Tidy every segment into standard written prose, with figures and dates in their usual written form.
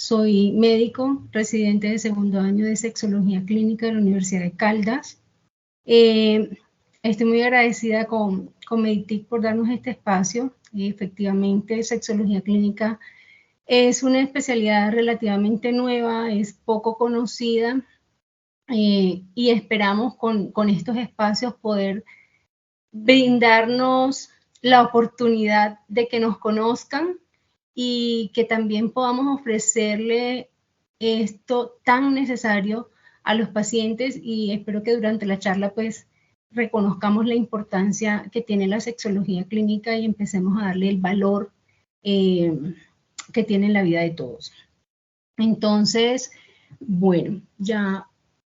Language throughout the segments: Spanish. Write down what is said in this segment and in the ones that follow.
Soy médico, residente de segundo año de Sexología Clínica de la Universidad de Caldas. Estoy muy agradecida con Meditic por darnos este espacio. Efectivamente, Sexología Clínica es una especialidad relativamente nueva, es poco conocida y esperamos con estos espacios poder brindarnos la oportunidad de que nos conozcan y que también podamos ofrecerle esto tan necesario a los pacientes, y espero que durante la charla pues reconozcamos la importancia que tiene la sexología clínica y empecemos a darle el valor que tiene en la vida de todos. Entonces, bueno, ya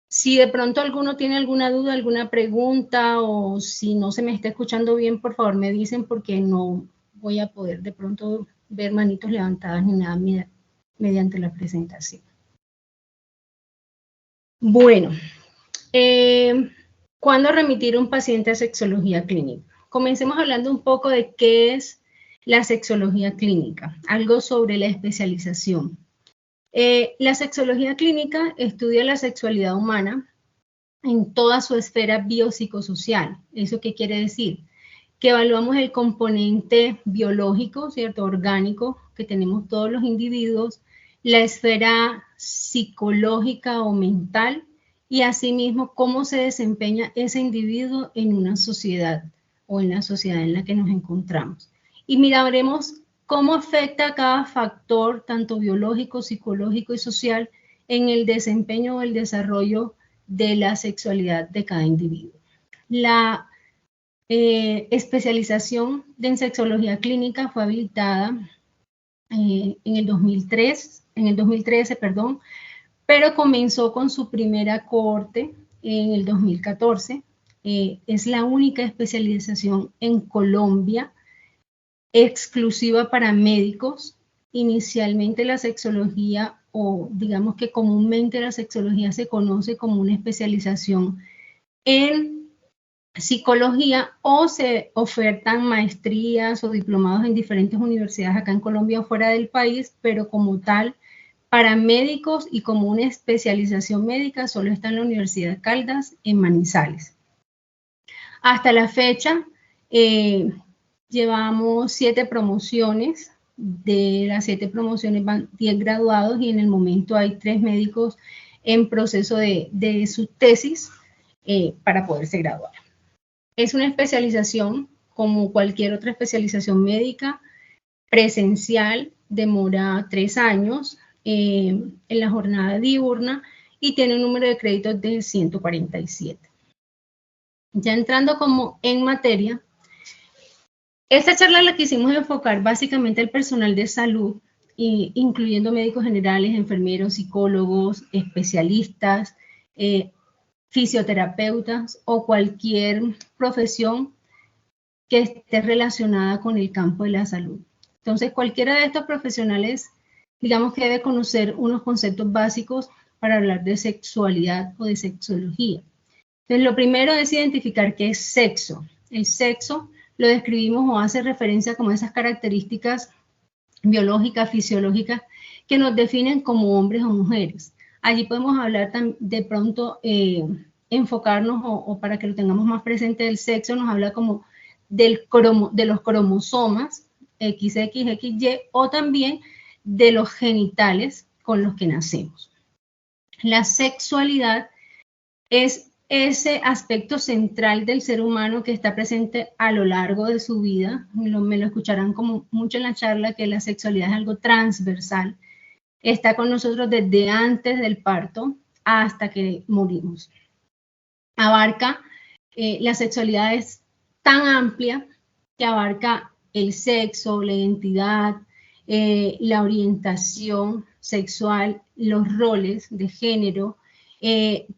si de pronto alguno tiene alguna duda, alguna pregunta, o si no se me está escuchando bien, por favor me dicen, porque no voy a poder de pronto ver manitos levantadas ni nada mediante la presentación. Bueno, ¿cuándo remitir un paciente a sexología clínica? Comencemos hablando un poco de qué es la sexología clínica, algo sobre la especialización. La sexología clínica estudia la sexualidad humana en toda su esfera biopsicosocial. ¿Eso qué quiere decir? Que evaluamos el componente biológico, ¿cierto? Orgánico, que tenemos todos los individuos, la esfera psicológica o mental, y asimismo cómo se desempeña ese individuo en una sociedad o en la sociedad en la que nos encontramos. Y miraremos cómo afecta cada factor, tanto biológico, psicológico y social, en el desempeño o el desarrollo de la sexualidad de cada individuo. La especialización en sexología clínica fue habilitada en el 2013, perdón, pero comenzó con su primera cohorte en el 2014. Es la única especialización en Colombia exclusiva para médicos. Inicialmente la sexología, o digamos que comúnmente la sexología se conoce como una especialización en psicología, o se ofertan maestrías o diplomados en diferentes universidades acá en Colombia o fuera del país, pero como tal, para médicos y como una especialización médica, solo está en la Universidad de Caldas, en Manizales. Hasta la fecha, llevamos 7 promociones. De las 7 promociones van 10 graduados, y en el momento hay 3 médicos en proceso de su tesis para poderse graduar. Es una especialización como cualquier otra especialización médica, presencial, demora 3 años en la jornada diurna y tiene un número de créditos de 147. Ya entrando como en materia, esta charla la quisimos enfocar básicamente al personal de salud, incluyendo médicos generales, enfermeros, psicólogos, especialistas, fisioterapeutas o cualquier profesión que esté relacionada con el campo de la salud. Entonces, cualquiera de estos profesionales, digamos que debe conocer unos conceptos básicos para hablar de sexualidad o de sexología. Entonces, lo primero es identificar qué es sexo. El sexo lo describimos o hace referencia como esas características biológicas, fisiológicas, que nos definen como hombres o mujeres. Allí podemos hablar de pronto, enfocarnos, o para que lo tengamos más presente, del sexo nos habla como de los cromosomas XX, XY, o también de los genitales con los que nacemos. La sexualidad es ese aspecto central del ser humano que está presente a lo largo de su vida. Me lo escucharán como mucho en la charla, que la sexualidad es algo transversal. Está con nosotros desde antes del parto hasta que morimos. Abarca, la sexualidad es tan amplia que abarca el sexo, la identidad, la orientación sexual, los roles de género,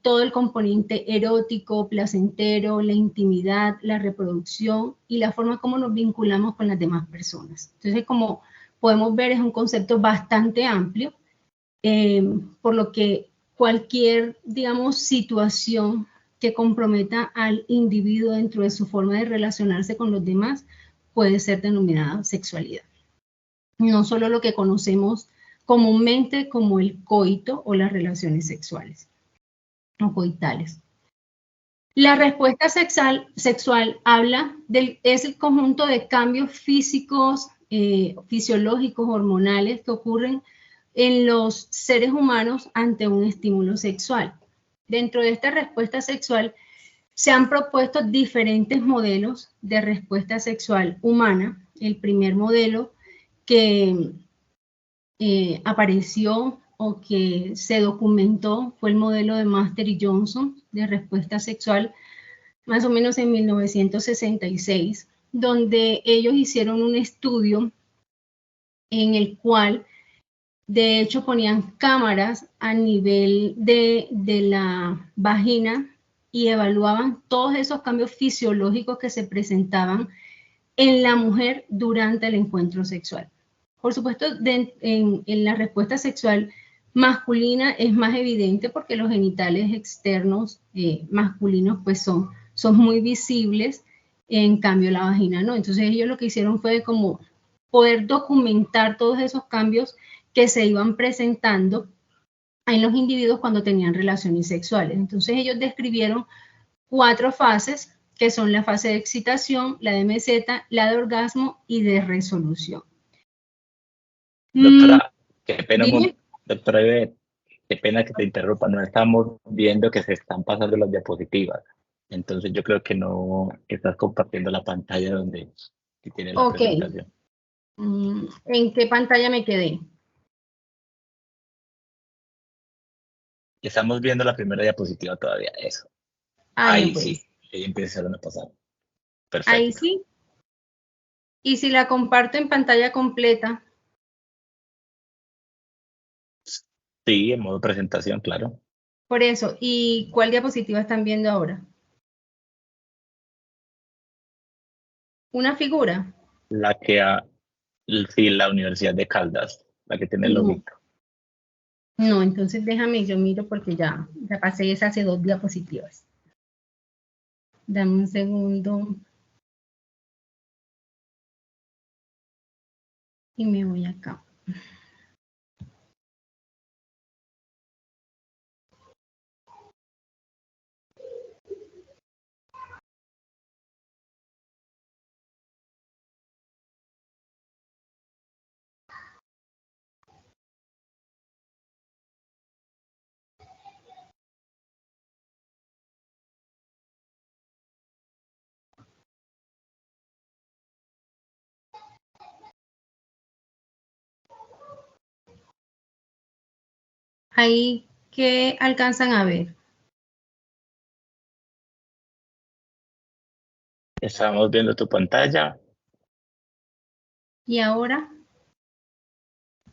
todo el componente erótico, placentero, la intimidad, la reproducción y la forma como nos vinculamos con las demás personas. Entonces, como podemos ver, es un concepto bastante amplio, por lo que cualquier, digamos, situación que comprometa al individuo dentro de su forma de relacionarse con los demás puede ser denominada sexualidad. No solo lo que conocemos comúnmente como el coito o las relaciones sexuales o coitales. La respuesta sexual habla es el conjunto de cambios físicos, fisiológicos, hormonales que ocurren en los seres humanos ante un estímulo sexual. Dentro de esta respuesta sexual se han propuesto diferentes modelos de respuesta sexual humana. El primer modelo que apareció o que se documentó fue el modelo de Master y Johnson de respuesta sexual, más o menos en 1966, donde ellos hicieron un estudio en el cual de hecho ponían cámaras a nivel de la vagina y evaluaban todos esos cambios fisiológicos que se presentaban en la mujer durante el encuentro sexual. Por supuesto, en la respuesta sexual masculina es más evidente porque los genitales externos masculinos pues son muy visibles, en cambio la vagina no. Entonces ellos lo que hicieron fue como poder documentar todos esos cambios que se iban presentando en los individuos cuando tenían relaciones sexuales. Entonces ellos describieron 4 fases, que son la fase de excitación, la de meseta, la de orgasmo y de resolución. Doctora, qué pena, doctora, qué pena que te interrumpa, no estamos viendo que se están pasando las diapositivas, entonces yo creo que no estás compartiendo la pantalla donde tiene la presentación. ¿En qué pantalla me quedé? Estamos viendo la primera diapositiva todavía, eso. Ahí pues. Sí, ahí empezaron a pasar. Perfecto. Ahí sí. ¿Y si la comparto en pantalla completa? Sí, en modo presentación, claro. Por eso, ¿y cuál diapositiva están viendo ahora? ¿Una figura? La que sí, la Universidad de Caldas, la que tiene el loguito. No, entonces déjame, yo miro porque ya pasé esas hace 2 diapositivas. Dame un segundo. Y me voy acá. Ahí, ¿qué alcanzan a ver? Estamos viendo tu pantalla. ¿Y ahora?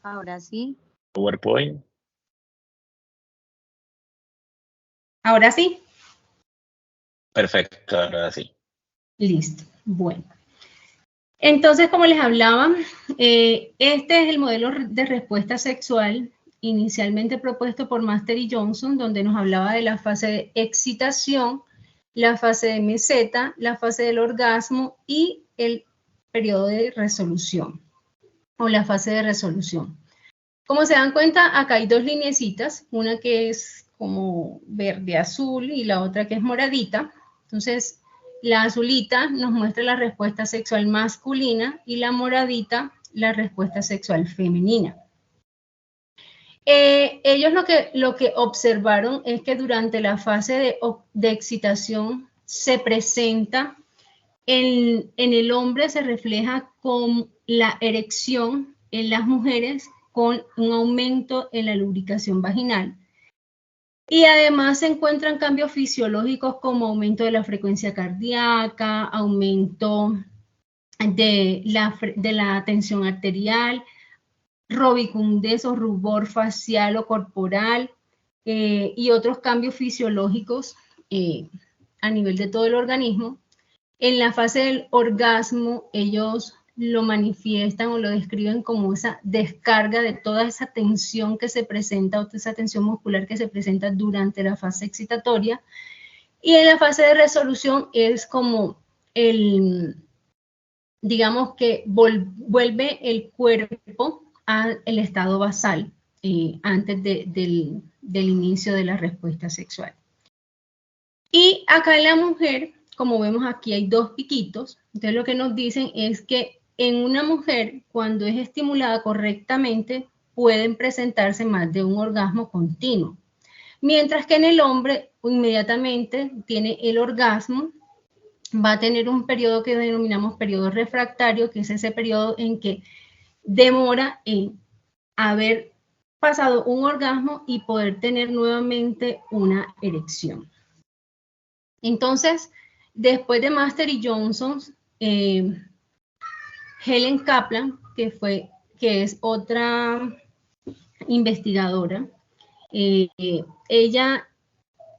Ahora sí. PowerPoint. ¿Ahora sí? Perfecto, ahora sí. Listo, bueno. Entonces, como les hablaba, este es el modelo de respuesta sexual inicialmente propuesto por Master y Johnson, donde nos hablaba de la fase de excitación, la fase de meseta, la fase del orgasmo y el periodo de resolución, o la fase de resolución. Como se dan cuenta, acá hay 2 lineecitas, una que es como verde-azul y la otra que es moradita. Entonces, la azulita nos muestra la respuesta sexual masculina y la moradita la respuesta sexual femenina. Ellos lo que observaron es que durante la fase de excitación se presenta, en el hombre se refleja con la erección, en las mujeres con un aumento en la lubricación vaginal. Y además se encuentran cambios fisiológicos como aumento de la frecuencia cardíaca, aumento de la tensión arterial, rubicundez o rubor facial o corporal y otros cambios fisiológicos a nivel de todo el organismo. En la fase del orgasmo, ellos lo manifiestan o lo describen como esa descarga de toda esa tensión que se presenta, o esa tensión muscular que se presenta durante la fase excitatoria. Y en la fase de resolución es como digamos que vuelve el cuerpo al estado basal. antes del inicio de la respuesta sexual. Y acá en la mujer, como vemos aquí hay dos piquitos, entonces lo que nos dicen es que en una mujer, cuando es estimulada correctamente, pueden presentarse más de un orgasmo continuo. Mientras que en el hombre, inmediatamente tiene el orgasmo, va a tener un periodo que denominamos periodo refractario, que es ese periodo en que demora en haber pasado un orgasmo y poder tener nuevamente una erección. Entonces, después de Master y Johnson, Helen Kaplan, que es otra investigadora, ella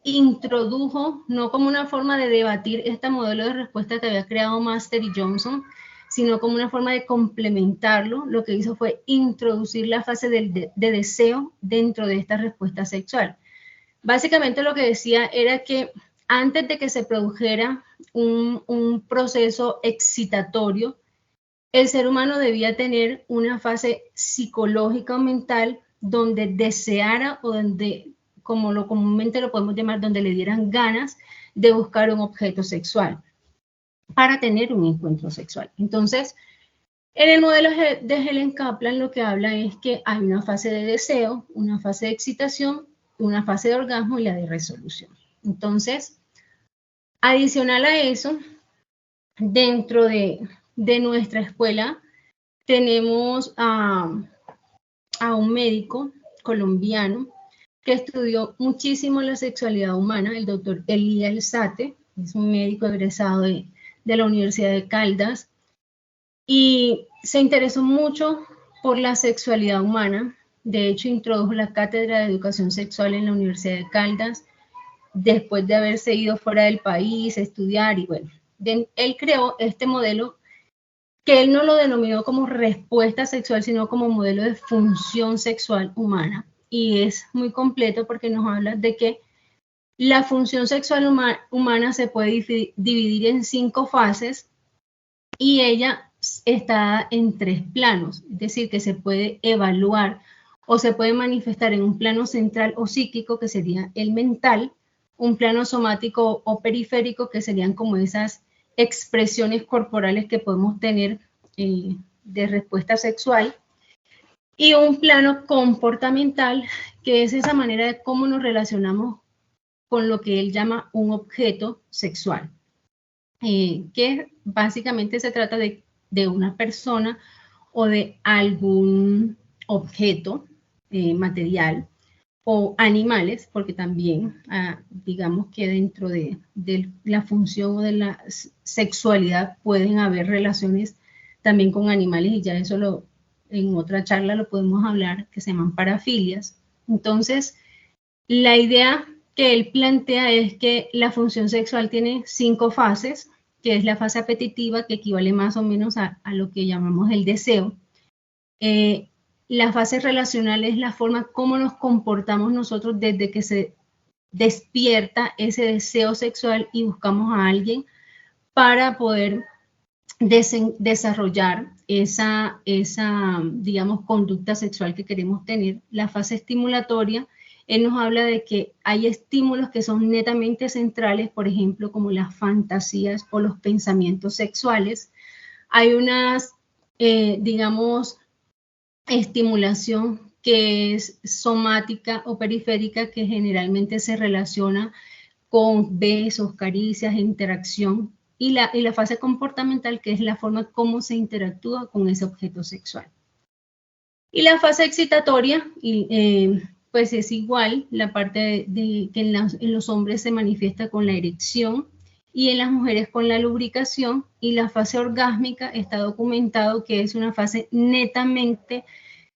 introdujo, no como una forma de debatir este modelo de respuesta que había creado Master y Johnson, sino como una forma de complementarlo. Lo que hizo fue introducir la fase de deseo dentro de esta respuesta sexual. Básicamente lo que decía era que antes de que se produjera un proceso excitatorio, el ser humano debía tener una fase psicológica o mental donde deseara o donde, como comúnmente lo podemos llamar, donde le dieran ganas de buscar un objeto sexual para tener un encuentro sexual. Entonces, en el modelo de Helen Kaplan lo que habla es que hay una fase de deseo, una fase de excitación, una fase de orgasmo y la de resolución. Entonces, adicional a eso, dentro de nuestra escuela tenemos a un médico colombiano que estudió muchísimo la sexualidad humana, el doctor Elías Alzate, es un médico egresado de la Universidad de Caldas, y se interesó mucho por la sexualidad humana. De hecho, introdujo la cátedra de educación sexual en la Universidad de Caldas, después de haberse ido fuera del país, estudiar, y bueno, él creó este modelo que él no lo denominó como respuesta sexual, sino como modelo de función sexual humana. Y es muy completo porque nos habla de que la función sexual humana se puede dividir en 5 fases y ella está en 3 planos, es decir, que se puede evaluar o se puede manifestar en un plano central o psíquico, que sería el mental, un plano somático o periférico, que serían como esas expresiones corporales que podemos tener de respuesta sexual, y un plano comportamental, que es esa manera de cómo nos relacionamos con lo que él llama un objeto sexual, que básicamente se trata de una persona o de algún objeto material o animales, porque también digamos que dentro de la función o de la sexualidad pueden haber relaciones también con animales, y ya eso en otra charla lo podemos hablar, que se llaman parafilias. Entonces, la idea que él plantea es que la función sexual tiene 5 fases, que es la fase apetitiva, que equivale más o menos a lo que llamamos el deseo. La fase relacional es la forma como nos comportamos nosotros desde que se despierta ese deseo sexual y buscamos a alguien para poder desarrollar esa, digamos, conducta sexual que queremos tener. La fase estimulatoria, él nos habla de que hay estímulos que son netamente centrales, por ejemplo, como las fantasías o los pensamientos sexuales. Hay unas, digamos, estimulación que es somática o periférica, que generalmente se relaciona con besos, caricias, interacción, y la fase comportamental, que es la forma como se interactúa con ese objeto sexual. Y la fase excitatoria, pues es igual, la parte que en los hombres se manifiesta con la erección y en las mujeres con la lubricación, y la fase orgásmica está documentado que es una fase netamente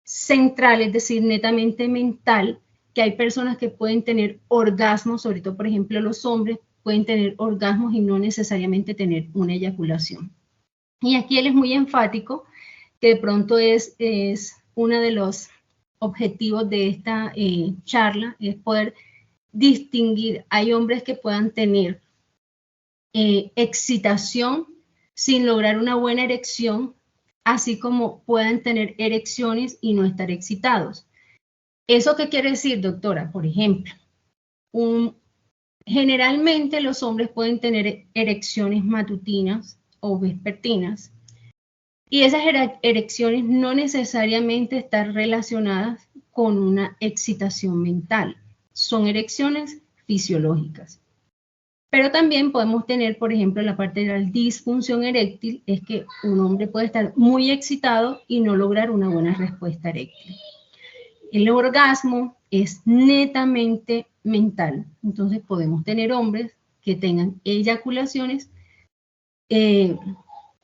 central, es decir, netamente mental, que hay personas que pueden tener orgasmos, sobre todo, por ejemplo, los hombres pueden tener orgasmos y no necesariamente tener una eyaculación. Y aquí él es muy enfático, que de pronto es uno de los objetivos de esta charla, es poder distinguir. Hay hombres que puedan tener excitación sin lograr una buena erección, así como puedan tener erecciones y no estar excitados. ¿Eso qué quiere decir, doctora? Por ejemplo, generalmente los hombres pueden tener erecciones matutinas o vespertinas, y esas erecciones no necesariamente están relacionadas con una excitación mental. Son erecciones fisiológicas. Pero también podemos tener, por ejemplo, la parte de la disfunción eréctil, es que un hombre puede estar muy excitado y no lograr una buena respuesta eréctil. El orgasmo es netamente mental. Entonces podemos tener hombres que tengan eyaculaciones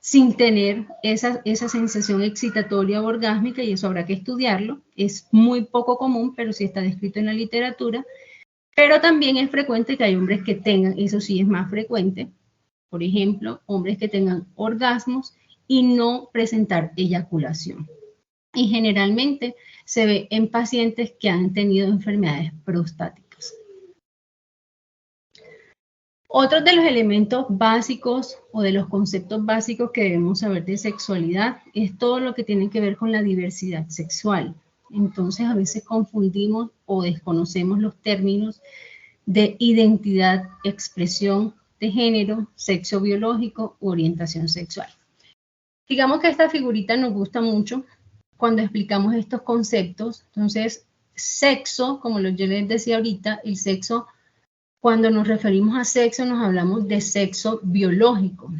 sin tener esa sensación excitatoria o orgásmica, y eso habrá que estudiarlo. Es muy poco común, pero sí está descrito en la literatura. Pero también es frecuente que hay hombres que tengan, eso sí es más frecuente, por ejemplo, hombres que tengan orgasmos y no presentar eyaculación. Y generalmente se ve en pacientes que han tenido enfermedades prostáticas. Otro de los elementos básicos o de los conceptos básicos que debemos saber de sexualidad es todo lo que tiene que ver con la diversidad sexual. Entonces a veces confundimos o desconocemos los términos de identidad, expresión de género, sexo biológico u orientación sexual. Digamos que esta figurita nos gusta mucho cuando explicamos estos conceptos. Entonces, sexo, como yo les decía ahorita, el sexo, cuando nos referimos a sexo, nos hablamos de sexo biológico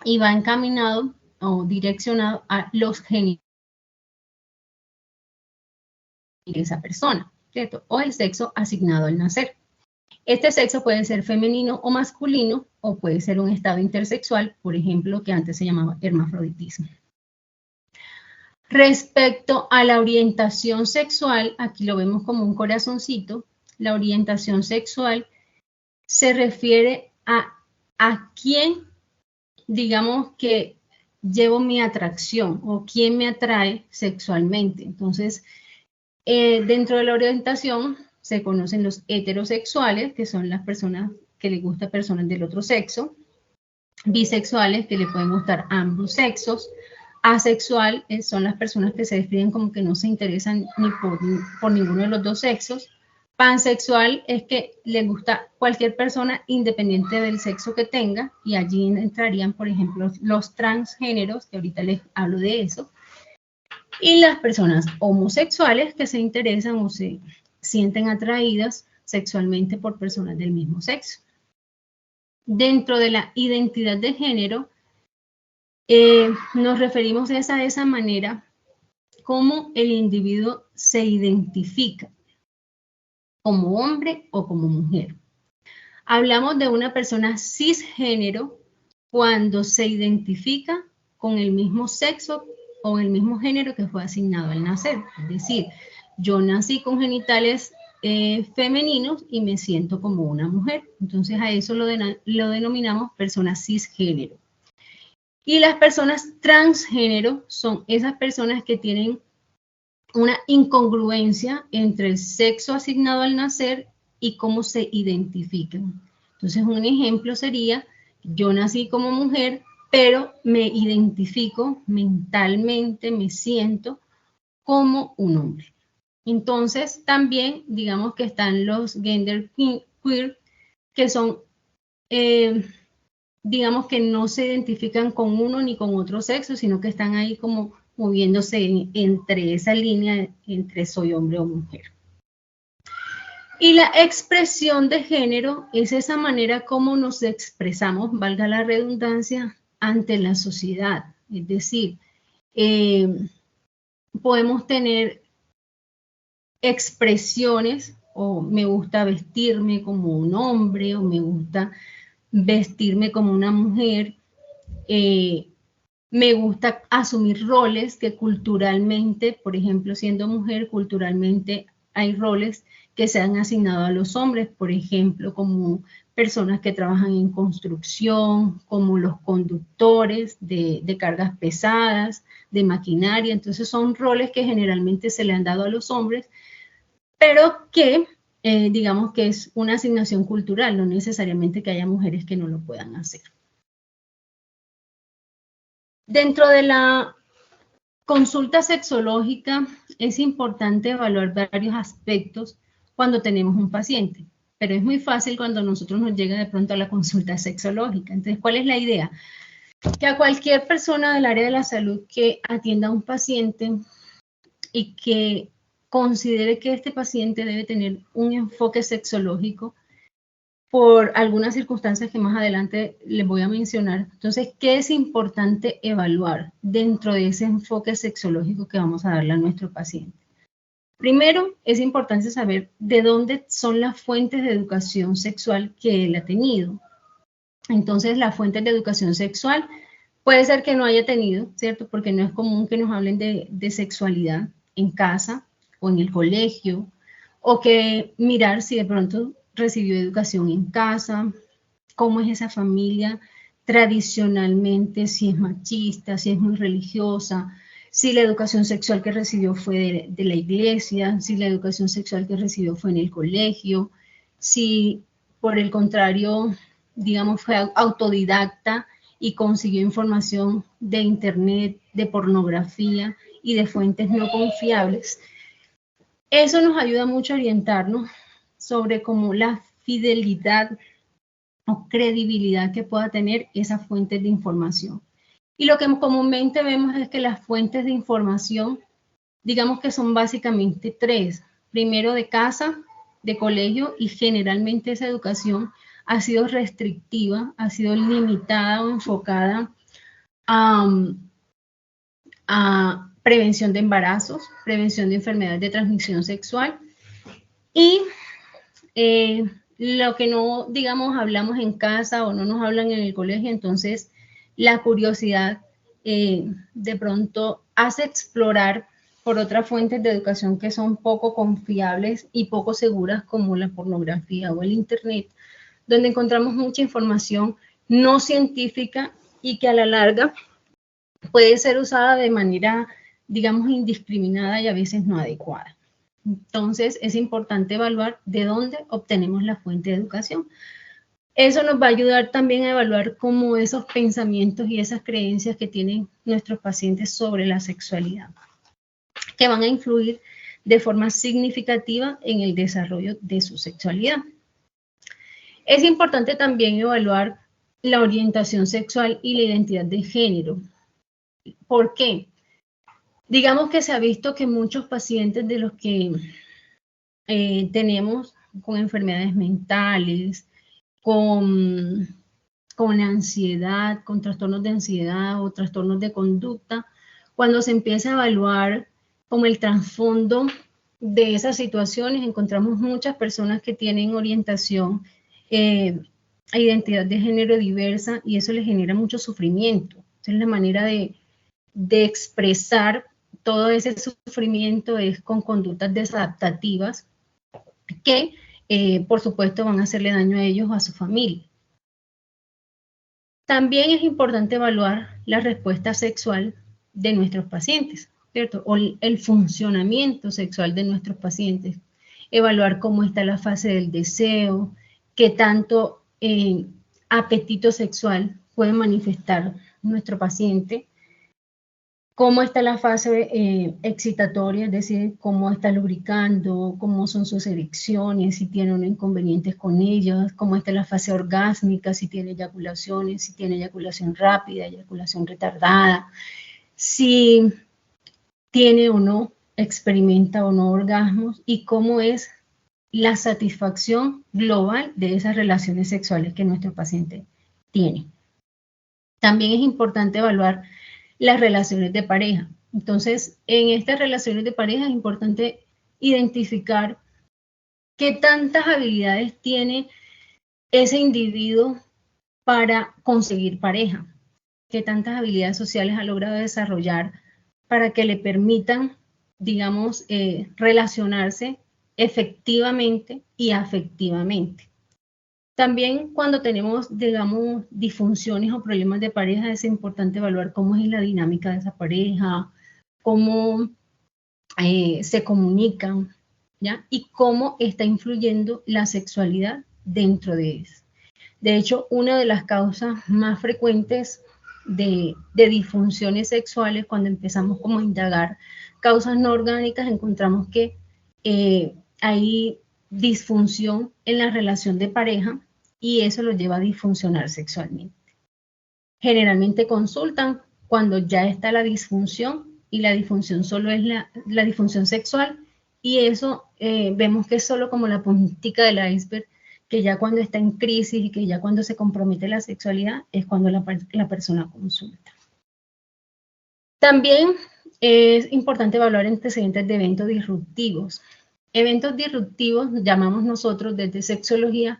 y va encaminado o direccionado a los genitales de esa persona, ¿cierto? O el sexo asignado al nacer. Este sexo puede ser femenino o masculino, o puede ser un estado intersexual, por ejemplo, que antes se llamaba hermafroditismo. Respecto a la orientación sexual, aquí lo vemos como un corazoncito. La orientación sexual se refiere a quién, digamos, que llevo mi atracción o quién me atrae sexualmente. Entonces, dentro de la orientación se conocen los heterosexuales, que son las personas que les gustan personas del otro sexo, bisexuales, que le pueden gustar ambos sexos, asexual son las personas que se describen como que no se interesan ni por ninguno de los dos sexos. Pansexual es que le gusta cualquier persona independiente del sexo que tenga, y allí entrarían, por ejemplo, los transgéneros, que ahorita les hablo de eso, y las personas homosexuales que se interesan o se sienten atraídas sexualmente por personas del mismo sexo. Dentro de la identidad de género, nos referimos a esa manera como el individuo se identifica, como hombre o como mujer. Hablamos de una persona cisgénero cuando se identifica con el mismo sexo o el mismo género que fue asignado al nacer. Es decir, yo nací con genitales femeninos y me siento como una mujer. Entonces a eso lo denominamos persona cisgénero. Y las personas transgénero son esas personas que tienen una incongruencia entre el sexo asignado al nacer y cómo se identifican. Entonces, un ejemplo sería, yo nací como mujer, pero me identifico mentalmente, me siento como un hombre. Entonces, también, digamos que están los gender queer, que son, digamos que no se identifican con uno ni con otro sexo, sino que están ahí como moviéndose entre esa línea entre soy hombre o mujer. Y la expresión de género es esa manera como nos expresamos, valga la redundancia, ante la sociedad. Es decir, podemos tener expresiones, o me gusta vestirme como un hombre, o me gusta vestirme como una mujer, me gusta asumir roles que culturalmente, por ejemplo, siendo mujer, culturalmente hay roles que se han asignado a los hombres, por ejemplo, como personas que trabajan en construcción, como los conductores de cargas pesadas, de maquinaria. Entonces son roles que generalmente se le han dado a los hombres, pero que digamos que es una asignación cultural, no necesariamente que haya mujeres que no lo puedan hacer. Dentro de la consulta sexológica es importante evaluar varios aspectos cuando tenemos un paciente, pero es muy fácil cuando nosotros nos llega de pronto a la consulta sexológica. Entonces, ¿cuál es la idea? Que a cualquier persona del área de la salud que atienda a un paciente y que considere que este paciente debe tener un enfoque sexológico por algunas circunstancias que más adelante les voy a mencionar. Entonces, ¿qué es importante evaluar dentro de ese enfoque sexológico que vamos a darle a nuestro paciente? Primero, es importante saber de dónde son las fuentes de educación sexual que él ha tenido. Entonces, las fuentes de educación sexual puede ser que no haya tenido, ¿cierto? Porque no es común que nos hablen de sexualidad en casa o en el colegio, o que mirar si de pronto recibió educación en casa, cómo es esa familia tradicionalmente, si es machista, si es muy religiosa, si la educación sexual que recibió fue de la iglesia, si la educación sexual que recibió fue en el colegio, si por el contrario, digamos, fue autodidacta y consiguió información de internet, de pornografía y de fuentes no confiables. Eso nos ayuda mucho a orientarnos sobre cómo la fidelidad o credibilidad que pueda tener esas fuentes de información. Y lo que comúnmente vemos es que las fuentes de información, digamos que son básicamente tres. Primero de casa, de colegio, y generalmente esa educación ha sido restrictiva, ha sido limitada o enfocada a prevención de embarazos, prevención de enfermedades de transmisión sexual y lo que no, digamos, hablamos en casa o no nos hablan en el colegio, entonces la curiosidad de pronto hace explorar por otras fuentes de educación que son poco confiables y poco seguras como la pornografía o el internet, donde encontramos mucha información no científica y que a la larga puede ser usada de manera, digamos, indiscriminada y a veces no adecuada. Entonces, es importante evaluar de dónde obtenemos la fuente de educación. Eso nos va a ayudar también a evaluar cómo esos pensamientos y esas creencias que tienen nuestros pacientes sobre la sexualidad, que van a influir de forma significativa en el desarrollo de su sexualidad. Es importante también evaluar la orientación sexual y la identidad de género. ¿Por qué? Digamos que se ha visto que muchos pacientes de los que tenemos con enfermedades mentales, con ansiedad, con trastornos de ansiedad o trastornos de conducta, cuando se empieza a evaluar como el trasfondo de esas situaciones, encontramos muchas personas que tienen orientación a identidad de género diversa y eso les genera mucho sufrimiento. Esa es la manera de expresar todo ese sufrimiento es con conductas desadaptativas que, por supuesto, van a hacerle daño a ellos o a su familia. También es importante evaluar la respuesta sexual de nuestros pacientes, ¿cierto? O el funcionamiento sexual de nuestros pacientes. Evaluar cómo está la fase del deseo, qué tanto apetito sexual puede manifestar nuestro paciente, cómo está la fase excitatoria, es decir, cómo está lubricando, cómo son sus erecciones, si tiene unos inconvenientes con ellas, cómo está la fase orgásmica, si tiene eyaculaciones, si tiene eyaculación rápida, eyaculación retardada, si tiene o no, experimenta o no orgasmos y cómo es la satisfacción global de esas relaciones sexuales que nuestro paciente tiene. También es importante evaluar las relaciones de pareja. Entonces, en estas relaciones de pareja es importante identificar qué tantas habilidades tiene ese individuo para conseguir pareja, qué tantas habilidades sociales ha logrado desarrollar para que le permitan, digamos, relacionarse efectivamente y afectivamente. También cuando tenemos, digamos, disfunciones o problemas de pareja, es importante evaluar cómo es la dinámica de esa pareja, cómo se comunican, ¿ya? Y cómo está influyendo la sexualidad dentro de eso. De hecho, una de las causas más frecuentes de disfunciones sexuales, cuando empezamos como a indagar causas no orgánicas, encontramos que hay disfunción en la relación de pareja y eso los lleva a disfuncionar sexualmente. Generalmente consultan cuando ya está la disfunción y la disfunción solo es la disfunción sexual, y eso vemos que es solo como la puntica del iceberg, que ya cuando está en crisis y que ya cuando se compromete la sexualidad es cuando la persona consulta. También es importante evaluar antecedentes de eventos disruptivos. Eventos disruptivos llamamos nosotros desde sexología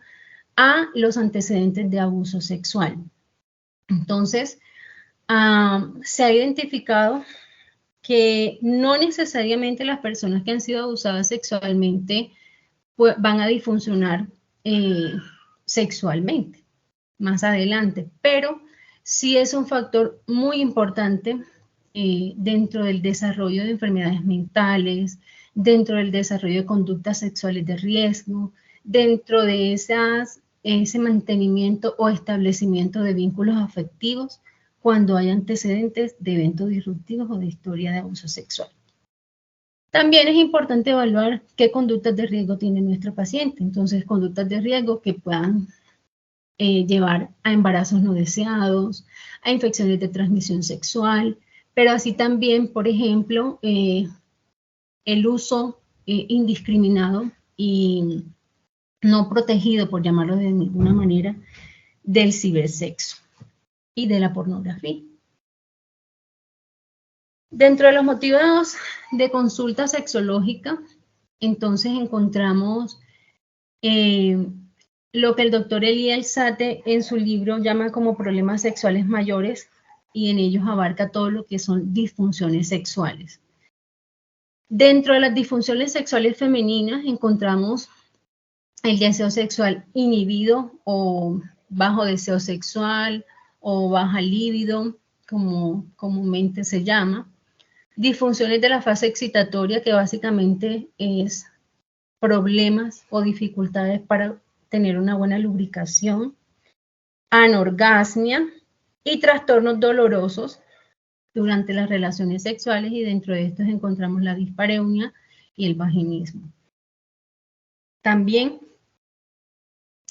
a los antecedentes de abuso sexual. Entonces, se ha identificado que no necesariamente las personas que han sido abusadas sexualmente pues, van a disfuncionar sexualmente más adelante, pero sí es un factor muy importante dentro del desarrollo de enfermedades mentales, dentro del desarrollo de conductas sexuales de riesgo, dentro de ese mantenimiento o establecimiento de vínculos afectivos cuando hay antecedentes de eventos disruptivos o de historia de abuso sexual. También es importante evaluar qué conductas de riesgo tiene nuestro paciente. Entonces, conductas de riesgo que puedan llevar a embarazos no deseados, a infecciones de transmisión sexual, pero así también, por ejemplo, el uso indiscriminado y no protegido, por llamarlo de ninguna manera, del cibersexo y de la pornografía. Dentro de los motivos de consulta sexológica, entonces encontramos lo que el doctor Elie Alzate en su libro llama como problemas sexuales mayores, y en ellos abarca todo lo que son disfunciones sexuales. Dentro de las disfunciones sexuales femeninas encontramos el deseo sexual inhibido o bajo deseo sexual o baja libido, como comúnmente se llama. Disfunciones de la fase excitatoria, que básicamente es problemas o dificultades para tener una buena lubricación. Anorgasmia y trastornos dolorosos durante las relaciones sexuales, y dentro de estos encontramos la dispareunia y el vaginismo. También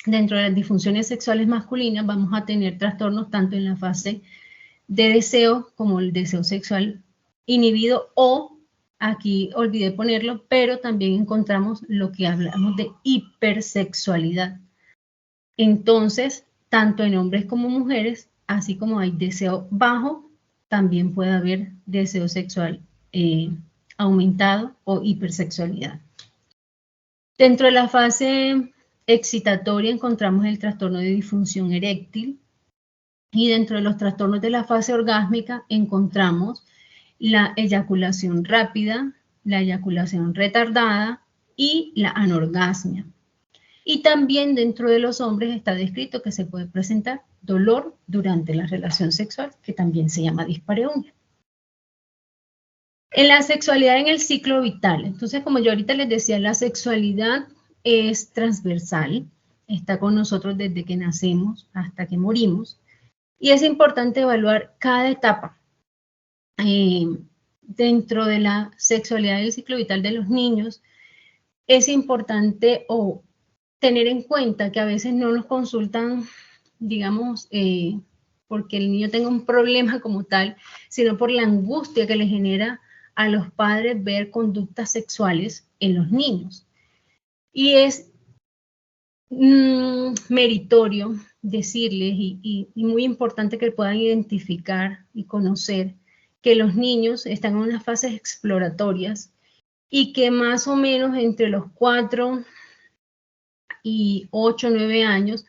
dentro de las disfunciones sexuales masculinas vamos a tener trastornos tanto en la fase de deseo como el deseo sexual inhibido, o aquí olvidé ponerlo, pero también encontramos lo que hablamos de hipersexualidad. Entonces, tanto en hombres como mujeres, así como hay deseo bajo, también puede haber deseo sexual aumentado o hipersexualidad. Dentro de la fase excitatoria encontramos el trastorno de disfunción eréctil, y dentro de los trastornos de la fase orgásmica encontramos la eyaculación rápida, la eyaculación retardada y la anorgasmia. Y también dentro de los hombres está descrito que se puede presentar dolor durante la relación sexual, que también se llama dispareunia. En la sexualidad en el ciclo vital, entonces como yo ahorita les decía, la sexualidad es transversal, está con nosotros desde que nacemos hasta que morimos, y es importante evaluar cada etapa dentro de la sexualidad del ciclo vital de los niños. Es importante tener en cuenta que a veces no nos consultan, digamos, porque el niño tenga un problema como tal, sino por la angustia que le genera a los padres ver conductas sexuales en los niños. Y es meritorio decirles y muy importante que puedan identificar y conocer que los niños están en unas fases exploratorias y que más o menos entre los 4 y 8 o 9 años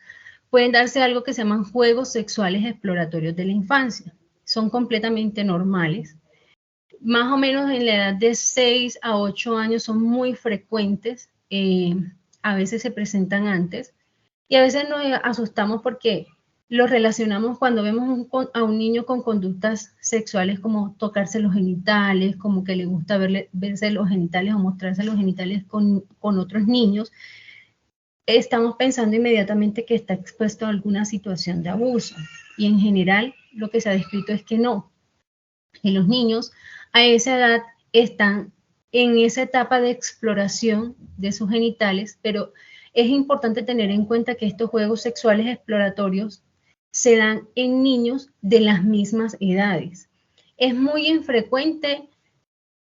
pueden darse algo que se llaman juegos sexuales exploratorios de la infancia. Son completamente normales. Más o menos en la edad de 6 a 8 años son muy frecuentes, a veces se presentan antes, y a veces nos asustamos porque lo relacionamos cuando vemos a un niño con conductas sexuales como tocarse los genitales, como que le gusta verse los genitales o mostrarse los genitales con otros niños. Estamos pensando inmediatamente que está expuesto a alguna situación de abuso, y en general lo que se ha descrito es que no, que los niños a esa edad están en esa etapa de exploración de sus genitales, pero es importante tener en cuenta que estos juegos sexuales exploratorios se dan en niños de las mismas edades. Es muy infrecuente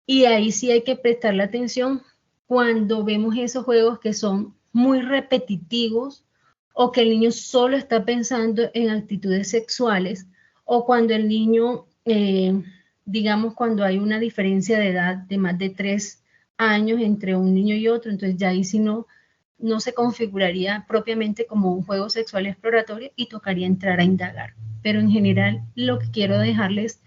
y ahí sí hay que prestarle atención cuando vemos esos juegos que son muy repetitivos o que el niño solo está pensando en actitudes sexuales o cuando el niño, digamos, cuando hay una diferencia de edad de más de 3 años entre un niño y otro, entonces ya ahí sí no se configuraría propiamente como un juego sexual exploratorio y tocaría entrar a indagar. Pero en general lo que quiero dejarles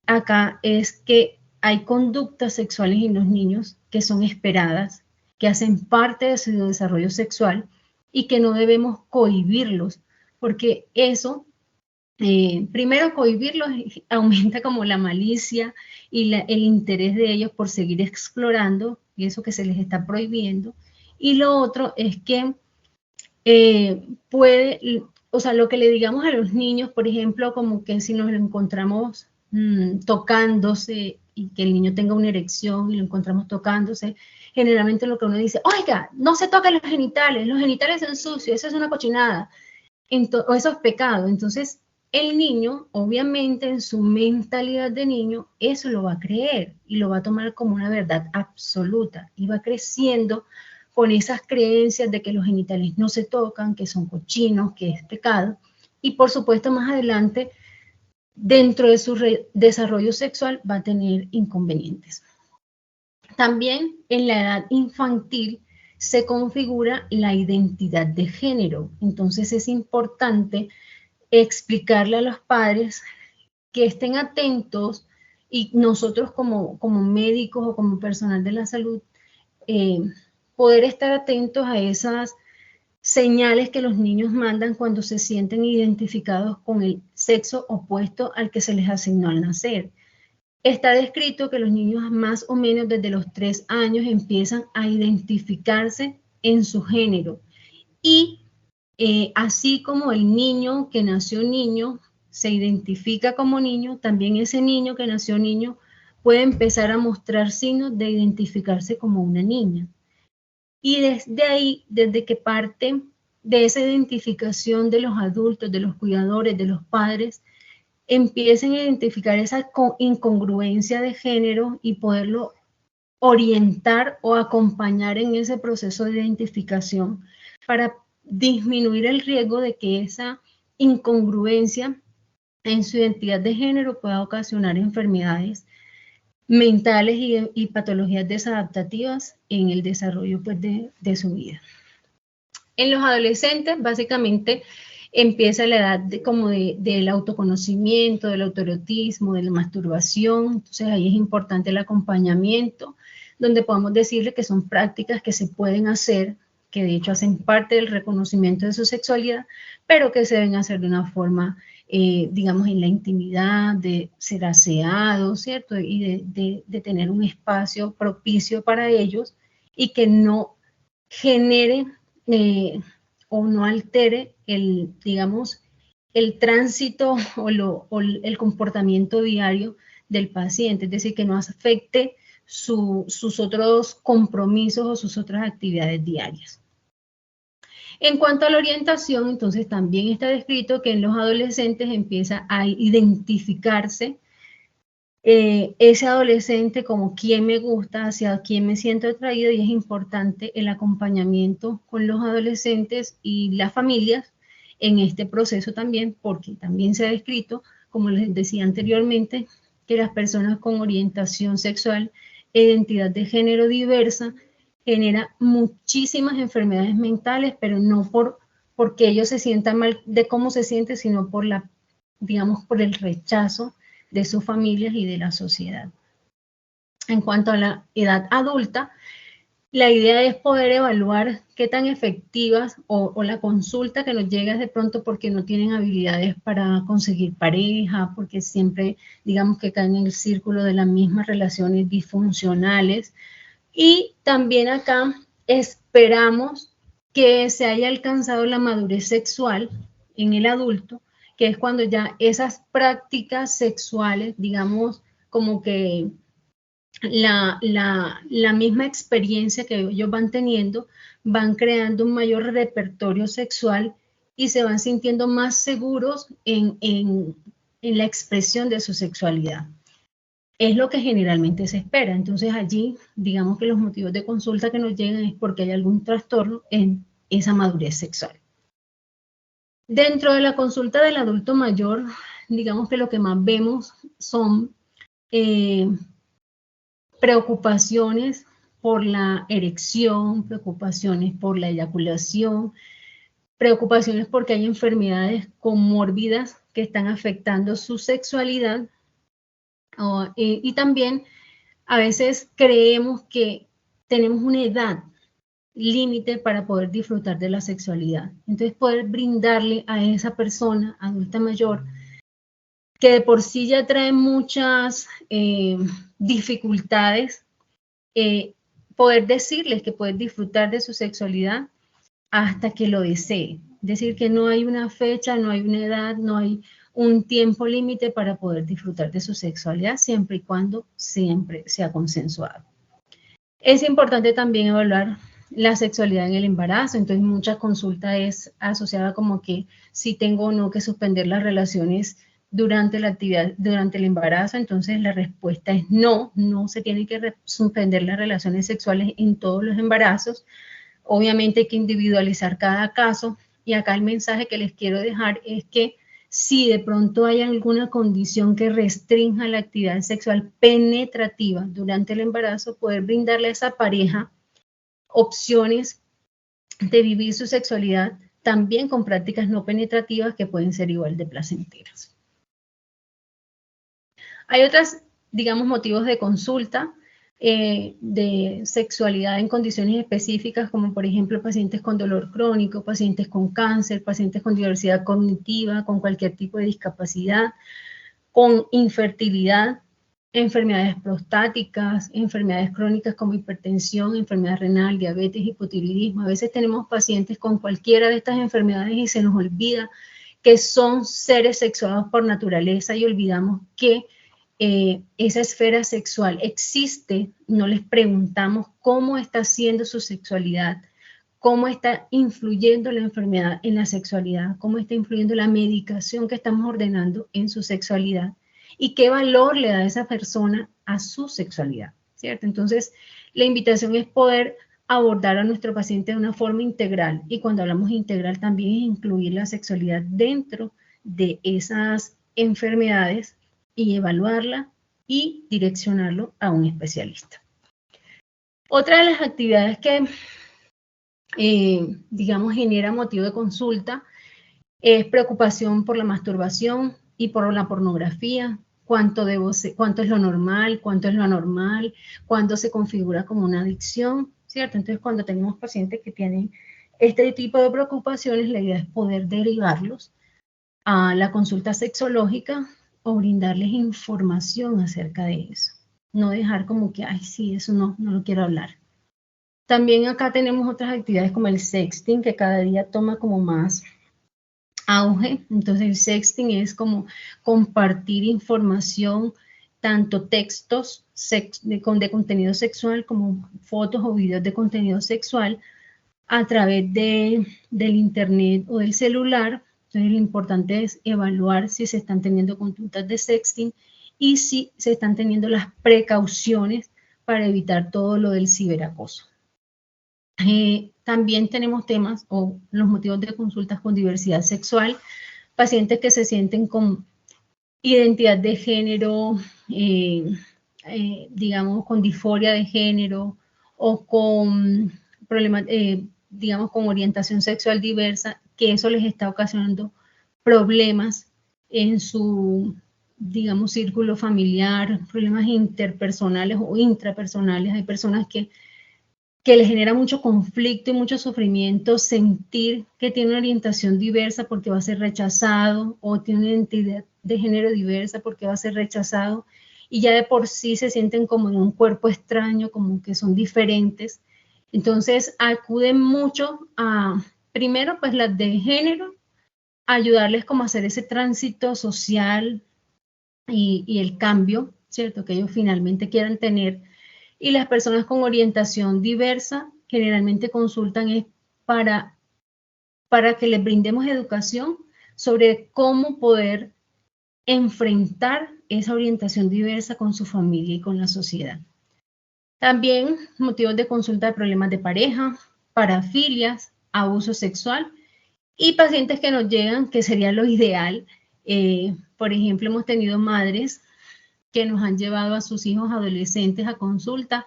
acá es que hay conductas sexuales en los niños que son esperadas, que hacen parte de su desarrollo sexual y que no debemos cohibirlos, porque eso, primero cohibirlos aumenta como la malicia y el interés de ellos por seguir explorando, y eso que se les está prohibiendo. Y lo otro es que o sea, lo que le digamos a los niños, por ejemplo, como que si nos lo encontramos tocándose y que el niño tenga una erección y lo encontramos tocándose, generalmente lo que uno dice, oiga, no se toquen los genitales son sucios, eso es una cochinada, o eso es pecado. Entonces, el niño, obviamente, en su mentalidad de niño, eso lo va a creer y lo va a tomar como una verdad absoluta y va creciendo con esas creencias de que los genitales no se tocan, que son cochinos, que es pecado. Y por supuesto, más adelante, dentro de su desarrollo sexual, va a tener inconvenientes. También en la edad infantil se configura la identidad de género. Entonces es importante explicarle a los padres que estén atentos y nosotros como médicos o como personal de la salud, poder estar atentos a esas señales que los niños mandan cuando se sienten identificados con el sexo opuesto al que se les asignó al nacer. Está descrito que los niños más o menos desde los 3 años empiezan a identificarse en su género y así como el niño que nació niño se identifica como niño, también ese niño que nació niño puede empezar a mostrar signos de identificarse como una niña. Y desde ahí, desde que parte de esa identificación de los adultos, de los cuidadores, de los padres, empiecen a identificar esa incongruencia de género y poderlo orientar o acompañar en ese proceso de identificación para disminuir el riesgo de que esa incongruencia en su identidad de género pueda ocasionar enfermedades mentales y patologías desadaptativas en el desarrollo pues, de su vida. En los adolescentes, básicamente, empieza la edad del autoconocimiento, del autoerotismo, de la masturbación. Entonces, ahí es importante el acompañamiento, donde podemos decirle que son prácticas que se pueden hacer, que de hecho hacen parte del reconocimiento de su sexualidad, pero que se deben hacer de una forma, digamos, en la intimidad, de ser aseados, ¿cierto? Y de tener un espacio propicio para ellos y que no genere o no altere digamos, el tránsito o el comportamiento diario del paciente, es decir, que no afecte sus otros compromisos o sus otras actividades diarias. En cuanto a la orientación, entonces también está descrito que en los adolescentes empieza a identificarse ese adolescente como quién me gusta, hacia quién me siento atraído, y es importante el acompañamiento con los adolescentes y las familias en este proceso también, porque también se ha descrito, como les decía anteriormente, que las personas con orientación sexual e identidad de género diversa genera muchísimas enfermedades mentales, pero no porque ellos se sientan mal de cómo se siente, sino por digamos, por el rechazo de sus familias y de la sociedad. En cuanto a la edad adulta, la idea es poder evaluar qué tan efectivas o la consulta que nos llega de pronto porque no tienen habilidades para conseguir pareja, porque siempre, digamos, que caen en el círculo de las mismas relaciones disfuncionales. Y también acá esperamos que se haya alcanzado la madurez sexual en el adulto que es cuando ya esas prácticas sexuales, digamos, como que la misma experiencia que ellos van teniendo, van creando un mayor repertorio sexual y se van sintiendo más seguros en la expresión de su sexualidad. Es lo que generalmente se espera. Entonces allí, digamos que los motivos de consulta que nos llegan es porque hay algún trastorno en esa madurez sexual. Dentro de la consulta del adulto mayor, digamos que lo que más vemos son preocupaciones por la erección, preocupaciones por la eyaculación, preocupaciones porque hay enfermedades comórbidas que están afectando su sexualidad, y también a veces creemos que tenemos una edad límite para poder disfrutar de la sexualidad. Entonces poder brindarle a esa persona adulta mayor, que de por sí ya trae muchas dificultades, poder decirles que pueden disfrutar de su sexualidad hasta que lo desee. Es decir, que no hay una fecha, no hay una edad, no hay un tiempo límite para poder disfrutar de su sexualidad, siempre y cuando siempre sea consensuado. Es importante también evaluar la sexualidad en el embarazo, entonces mucha consulta es asociada como que si tengo o no que suspender las relaciones durante la actividad, durante el embarazo. Entonces la respuesta es no, no se tiene que suspender las relaciones sexuales en todos los embarazos. Obviamente hay que individualizar cada caso, y acá el mensaje que les quiero dejar es que si de pronto hay alguna condición que restrinja la actividad sexual penetrativa durante el embarazo, poder brindarle a esa pareja opciones de vivir su sexualidad también con prácticas no penetrativas que pueden ser igual de placenteras. Hay otros, digamos, motivos de consulta de sexualidad en condiciones específicas, como por ejemplo pacientes con dolor crónico, pacientes con cáncer, pacientes con diversidad cognitiva, con cualquier tipo de discapacidad, con infertilidad, enfermedades prostáticas, enfermedades crónicas como hipertensión, enfermedad renal, diabetes, hipotiroidismo. A veces tenemos pacientes con cualquiera de estas enfermedades y se nos olvida que son seres sexuados por naturaleza y olvidamos que esa esfera sexual existe. No les preguntamos cómo está siendo su sexualidad, cómo está influyendo la enfermedad en la sexualidad, cómo está influyendo la medicación que estamos ordenando en su sexualidad y qué valor le da a esa persona a su sexualidad, ¿cierto? Entonces, la invitación es poder abordar a nuestro paciente de una forma integral, y cuando hablamos integral también es incluir la sexualidad dentro de esas enfermedades y evaluarla y direccionarlo a un especialista. Otra de las actividades que digamos, genera motivo de consulta es preocupación por la masturbación y por la pornografía. ¿Cuánto es lo normal? ¿Cuánto es lo anormal? ¿Cuándo se configura como una adicción? ¿Cierto? Entonces, cuando tenemos pacientes que tienen este tipo de preocupaciones, la idea es poder derivarlos a la consulta sexológica o brindarles información acerca de eso. No dejar como que, ay, sí, eso no lo quiero hablar. También acá tenemos otras actividades como el sexting, que cada día toma como más auge. Entonces el sexting es como compartir información, tanto textos de contenido sexual como fotos o videos de contenido sexual a través del internet o del celular. Entonces lo importante es evaluar si se están teniendo conductas de sexting y si se están teniendo las precauciones para evitar todo lo del ciberacoso. También tenemos temas o los motivos de consultas con diversidad sexual, pacientes que se sienten con identidad de género, digamos con disforia de género o con problemas, digamos con orientación sexual diversa, que eso les está ocasionando problemas en su, digamos, círculo familiar, problemas interpersonales o intrapersonales. Hay personas que les genera mucho conflicto y mucho sufrimiento sentir que tiene una orientación diversa porque va a ser rechazado, o tiene una identidad de género diversa porque va a ser rechazado, y ya de por sí se sienten como en un cuerpo extraño, como que son diferentes. Entonces acuden mucho a, primero pues las de género, ayudarles como a hacer ese tránsito social y el cambio, ¿cierto? Que ellos finalmente quieran tener. Y las personas con orientación diversa generalmente consultan es para que les brindemos educación sobre cómo poder enfrentar esa orientación diversa con su familia y con la sociedad. También motivos de consulta de problemas de pareja, parafilias, abuso sexual y pacientes que nos llegan, que sería lo ideal. Por ejemplo, hemos tenido madres que nos han llevado a sus hijos adolescentes a consulta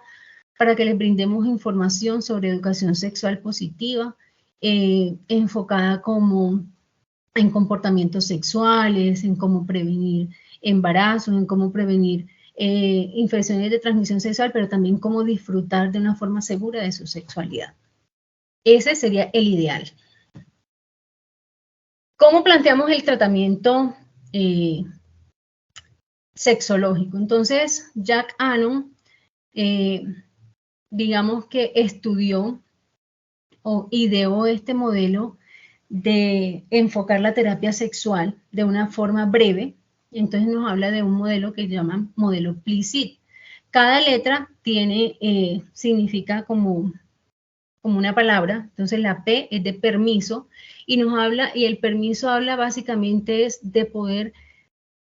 para que les brindemos información sobre educación sexual positiva, enfocada como en comportamientos sexuales, en cómo prevenir embarazos, en cómo prevenir infecciones de transmisión sexual, pero también cómo disfrutar de una forma segura de su sexualidad. Ese sería el ideal. ¿Cómo planteamos el tratamiento sexológico? Entonces, Jack Anon, digamos que estudió o ideó este modelo de enfocar la terapia sexual de una forma breve. Entonces nos habla de un modelo que llaman modelo PLICIT. Cada letra tiene, significa como una palabra. Entonces la P es de permiso y nos habla, y el permiso habla básicamente es de poder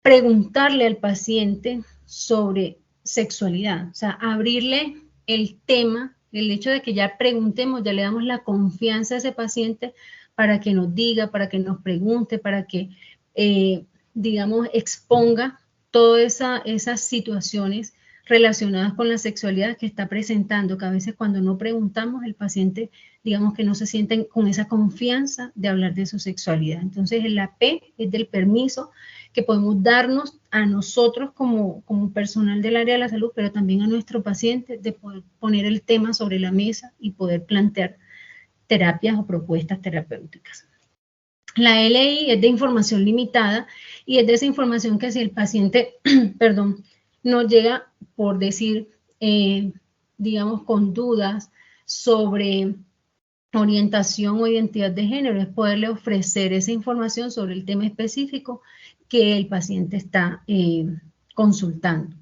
preguntarle al paciente sobre sexualidad, o sea, abrirle el tema, el hecho de que ya preguntemos, ya le damos la confianza a ese paciente para que nos diga, para que nos pregunte, para que, digamos, exponga todas esas situaciones relacionadas con la sexualidad que está presentando, que a veces cuando no preguntamos, el paciente, digamos que no se siente con esa confianza de hablar de su sexualidad. Entonces, la P es del permiso que podemos darnos a nosotros como personal del área de la salud, pero también a nuestro paciente, de poder poner el tema sobre la mesa y poder plantear terapias o propuestas terapéuticas. La LI es de información limitada y es de esa información que si el paciente, perdón, no llega por decir, digamos, con dudas sobre orientación o identidad de género, es poderle ofrecer esa información sobre el tema específico que el paciente está consultando.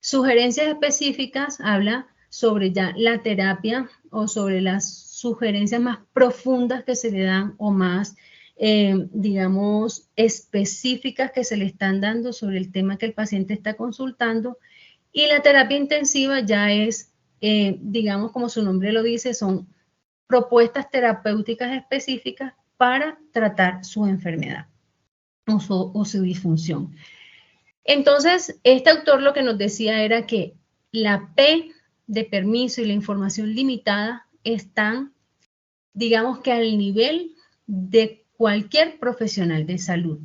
Sugerencias específicas habla sobre ya la terapia o sobre las sugerencias más profundas que se le dan o más, digamos, específicas que se le están dando sobre el tema que el paciente está consultando. Y la terapia intensiva ya es, digamos, como su nombre lo dice, son propuestas terapéuticas específicas para tratar su enfermedad o su disfunción. Entonces, este autor lo que nos decía era que la P de permiso y la información limitada están, digamos que al nivel de cualquier profesional de salud,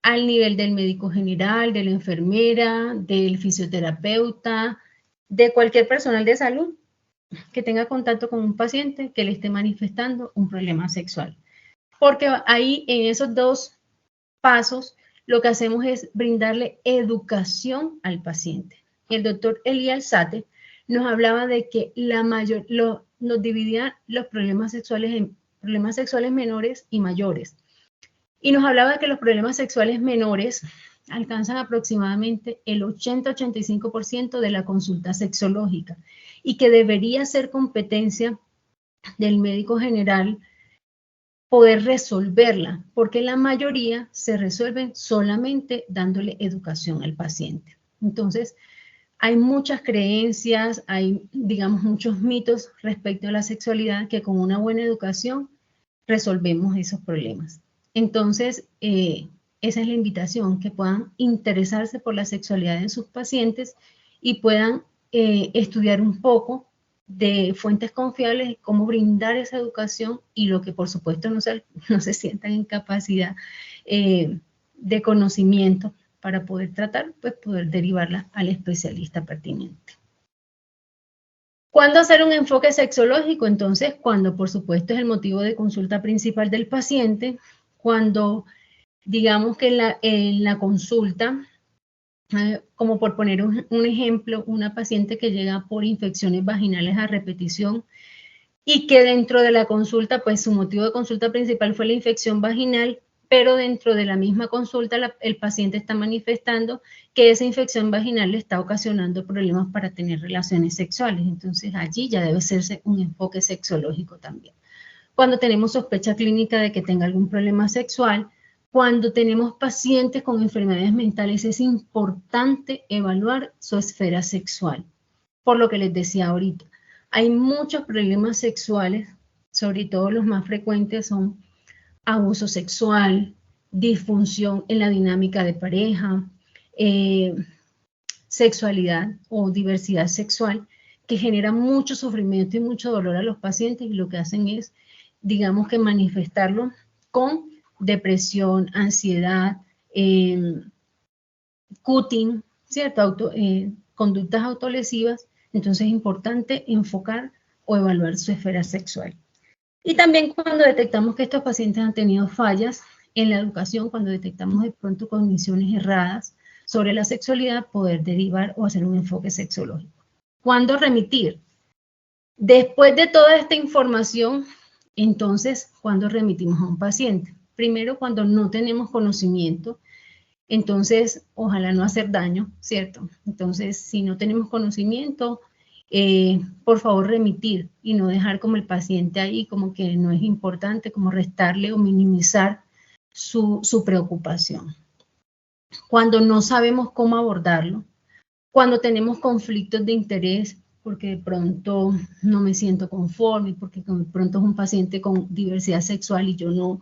al nivel del médico general, de la enfermera, del fisioterapeuta, de cualquier personal de salud que tenga contacto con un paciente que le esté manifestando un problema sexual. Porque ahí en esos dos pasos lo que hacemos es brindarle educación al paciente. El doctor Elie Alzate nos hablaba de que nos dividía los problemas sexuales en problemas sexuales menores y mayores. Y nos hablaba de que los problemas sexuales menores alcanzan aproximadamente el 80-85% de la consulta sexológica y que debería ser competencia del médico general poder resolverla, porque la mayoría se resuelven solamente dándole educación al paciente. Entonces, hay muchas creencias, hay, digamos, muchos mitos respecto a la sexualidad que con una buena educación resolvemos esos problemas. Entonces, esa es la invitación, que puedan interesarse por la sexualidad en sus pacientes y puedan estudiar un poco de fuentes confiables, cómo brindar esa educación y lo que por supuesto no se sientan en capacidad de conocimiento para poder tratar, pues poder derivarla al especialista pertinente. ¿Cuándo hacer un enfoque sexológico? Entonces, cuando por supuesto es el motivo de consulta principal del paciente, cuando digamos que en la consulta, como por poner un ejemplo, una paciente que llega por infecciones vaginales a repetición y que dentro de la consulta, pues su motivo de consulta principal fue la infección vaginal pero dentro de la misma consulta el paciente está manifestando que esa infección vaginal le está ocasionando problemas para tener relaciones sexuales. Entonces allí ya debe hacerse un enfoque sexológico también. Cuando tenemos sospecha clínica de que tenga algún problema sexual, cuando tenemos pacientes con enfermedades mentales, es importante evaluar su esfera sexual. Por lo que les decía ahorita, hay muchos problemas sexuales, sobre todo los más frecuentes son abuso sexual, disfunción en la dinámica de pareja, sexualidad o diversidad sexual, que genera mucho sufrimiento y mucho dolor a los pacientes, y lo que hacen es, digamos que manifestarlo con depresión, ansiedad, cutting, ¿cierto? Conductas autolesivas. Entonces es importante enfocar o evaluar su esfera sexual. Y también cuando detectamos que estos pacientes han tenido fallas en la educación, cuando detectamos de pronto cogniciones erradas sobre la sexualidad, poder derivar o hacer un enfoque sexológico. ¿Cuándo remitir? Después de toda esta información, entonces, ¿cuándo remitimos a un paciente? Primero, cuando no tenemos conocimiento, entonces, ojalá no hacer daño, ¿cierto? Entonces, si no tenemos conocimiento, por favor remitir y no dejar como el paciente ahí, como que no es importante, como restarle o minimizar su preocupación. Cuando no sabemos cómo abordarlo, cuando tenemos conflictos de interés, porque de pronto no me siento conforme, porque de pronto es un paciente con diversidad sexual y yo no,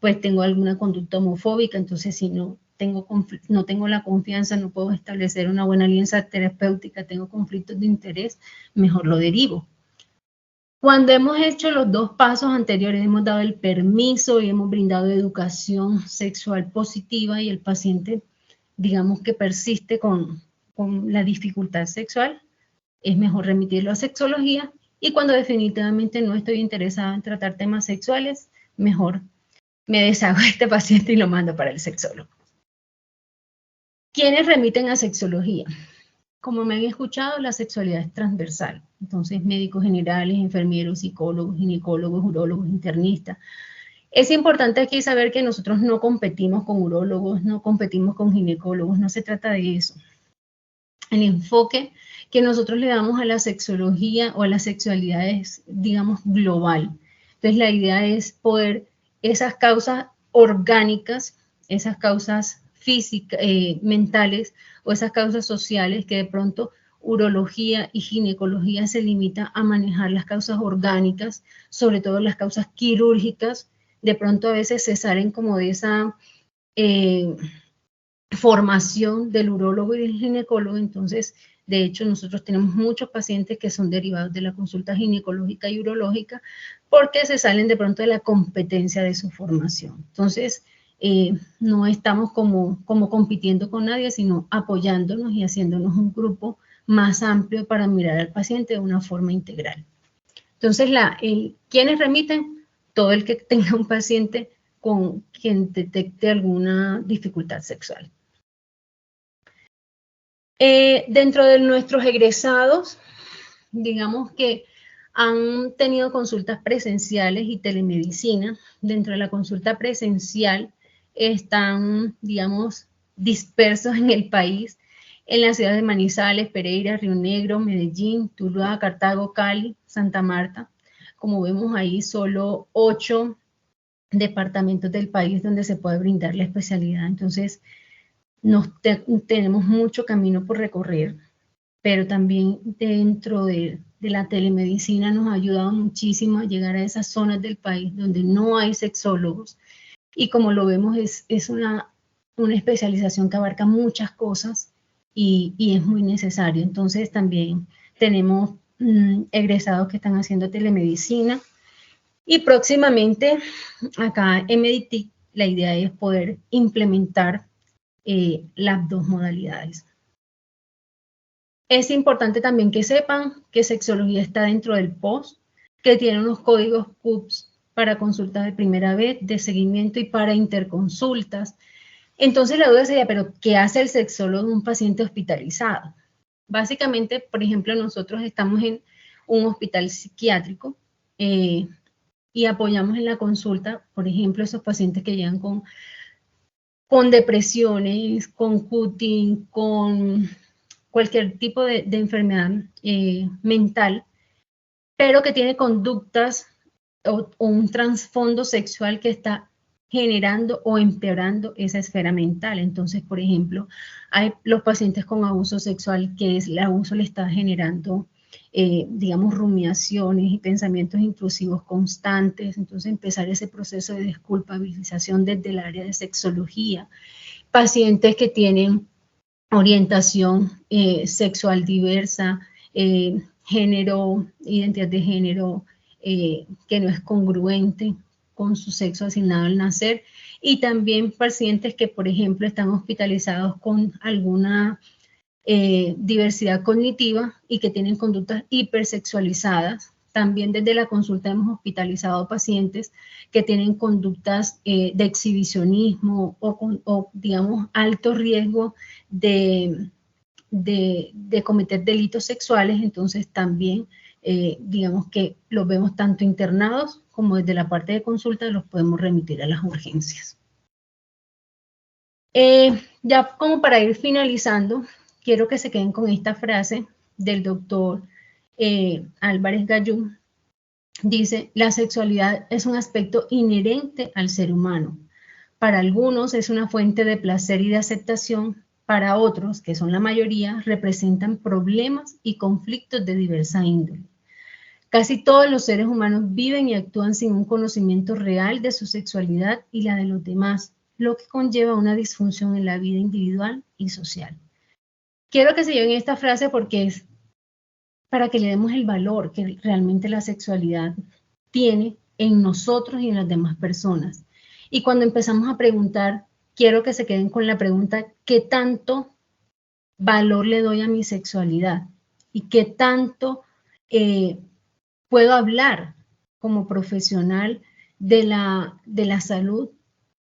pues tengo alguna conducta homofóbica, entonces si no tengo la confianza, no puedo establecer una buena alianza terapéutica, tengo conflictos de interés, mejor lo derivo. Cuando hemos hecho los dos pasos anteriores, hemos dado el permiso y hemos brindado educación sexual positiva y el paciente, digamos que persiste con la dificultad sexual, es mejor remitirlo a sexología, y cuando definitivamente no estoy interesada en tratar temas sexuales, mejor me deshago de este paciente y lo mando para el sexólogo. ¿Quiénes remiten a sexología? Como me han escuchado, la sexualidad es transversal. Entonces, médicos generales, enfermeros, psicólogos, ginecólogos, urólogos, internistas. Es importante aquí saber que nosotros no competimos con urólogos, no competimos con ginecólogos, no se trata de eso. El enfoque que nosotros le damos a la sexología o a la sexualidad es, digamos, global. Entonces, la idea es poder esas causas orgánicas, esas causas físicas, mentales o esas causas sociales que de pronto urología y ginecología se limita a manejar las causas orgánicas, sobre todo las causas quirúrgicas, de pronto a veces se salen como de esa formación del urólogo y del ginecólogo. Entonces, de hecho, nosotros tenemos muchos pacientes que son derivados de la consulta ginecológica y urológica porque se salen de pronto de la competencia de su formación. Entonces, no estamos como compitiendo con nadie, sino apoyándonos y haciéndonos un grupo más amplio para mirar al paciente de una forma integral. Entonces, ¿quiénes remiten? Todo el que tenga un paciente con quien detecte alguna dificultad sexual. Dentro de nuestros egresados, digamos que han tenido consultas presenciales y telemedicina. Dentro de la consulta presencial están, digamos, dispersos en el país, en las ciudades de Manizales, Pereira, Río Negro, Medellín, Tuluá, Cartago, Cali, Santa Marta. Como vemos ahí, solo 8 departamentos del país donde se puede brindar la especialidad. Entonces, tenemos mucho camino por recorrer, pero también dentro de la telemedicina nos ha ayudado muchísimo a llegar a esas zonas del país donde no hay sexólogos, y como lo vemos es una especialización que abarca muchas cosas y es muy necesario. Entonces también tenemos egresados que están haciendo telemedicina, y próximamente acá en Meditic la idea es poder implementar las dos modalidades. Es importante también que sepan que sexología está dentro del POS, que tiene unos códigos CUPS para consultas de primera vez, de seguimiento y para interconsultas. Entonces la duda sería, ¿pero qué hace el sexólogo de un paciente hospitalizado? Básicamente, por ejemplo, nosotros estamos en un hospital psiquiátrico y y apoyamos en la consulta, por ejemplo, esos pacientes que llegan con depresiones, con cutting, con cualquier tipo de enfermedad mental, pero que tiene conductas o un trasfondo sexual que está generando o empeorando esa esfera mental. Entonces, por ejemplo, hay los pacientes con abuso sexual que el abuso le está generando, digamos, rumiaciones y pensamientos intrusivos constantes. Entonces, empezar ese proceso de desculpabilización desde el área de sexología. Pacientes que tienen orientación sexual diversa, género, identidad de género que no es congruente con su sexo asignado al nacer, y también pacientes que, por ejemplo, están hospitalizados con alguna diversidad cognitiva y que tienen conductas hipersexualizadas. También desde la consulta hemos hospitalizado pacientes que tienen conductas de exhibicionismo o, digamos, alto riesgo de cometer delitos sexuales. Entonces también, digamos que los vemos tanto internados como desde la parte de consulta los podemos remitir a las urgencias. Ya como para ir finalizando, quiero que se queden con esta frase del doctor Álvarez Gallú. Dice, la sexualidad es un aspecto inherente al ser humano. Para algunos es una fuente de placer y de aceptación. Para otros, que son la mayoría, representan problemas y conflictos de diversa índole. Casi todos los seres humanos viven y actúan sin un conocimiento real de su sexualidad y la de los demás, lo que conlleva una disfunción en la vida individual y social. Quiero que se lleven esta frase porque es para que le demos el valor que realmente la sexualidad tiene en nosotros y en las demás personas. Y cuando empezamos a preguntar, quiero que se queden con la pregunta, ¿qué tanto valor le doy a mi sexualidad? ¿Y qué tanto puedo hablar como profesional de la salud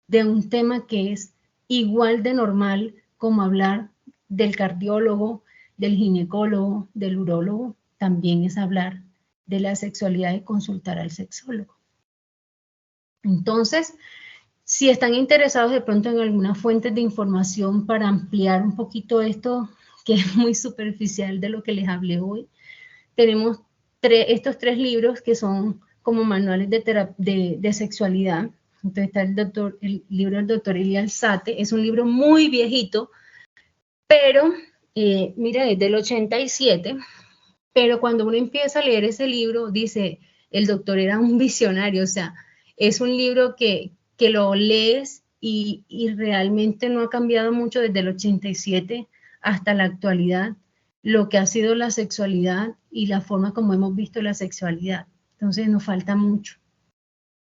de un tema que es igual de normal como hablar del cardiólogo, del ginecólogo, del urólogo? También es hablar de la sexualidad y consultar al sexólogo. Entonces, si están interesados de pronto en alguna fuente de información para ampliar un poquito esto, que es muy superficial de lo que les hablé hoy, tenemos estos 3 libros que son como manuales de sexualidad. Entonces está el libro del doctor Elia Alzate, es un libro muy viejito, pero mira, es del 87, pero cuando uno empieza a leer ese libro, dice, el doctor era un visionario, o sea, es un libro que lo lees y realmente no ha cambiado mucho desde el 87 hasta la actualidad, lo que ha sido la sexualidad y la forma como hemos visto la sexualidad. Entonces nos falta mucho.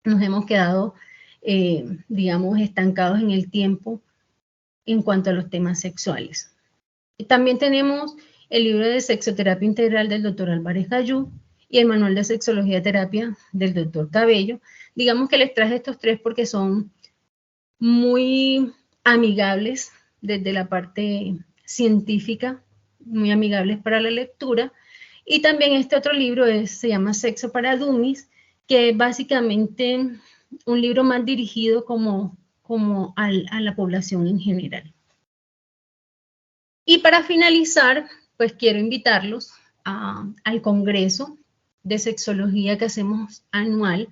Nos hemos quedado, digamos, estancados en el tiempo en cuanto a los temas sexuales. También tenemos el libro de Sexoterapia Integral del doctor Álvarez Gallú y el manual de Sexología Terapia del doctor Cabello. Digamos que les traje estos 3 porque son muy amigables desde la parte científica, muy amigables para la lectura. Y también este otro libro se llama Sexo para Dummies, que es básicamente un libro más dirigido como a la población en general. Y para finalizar, pues quiero invitarlos al Congreso de Sexología que hacemos anual.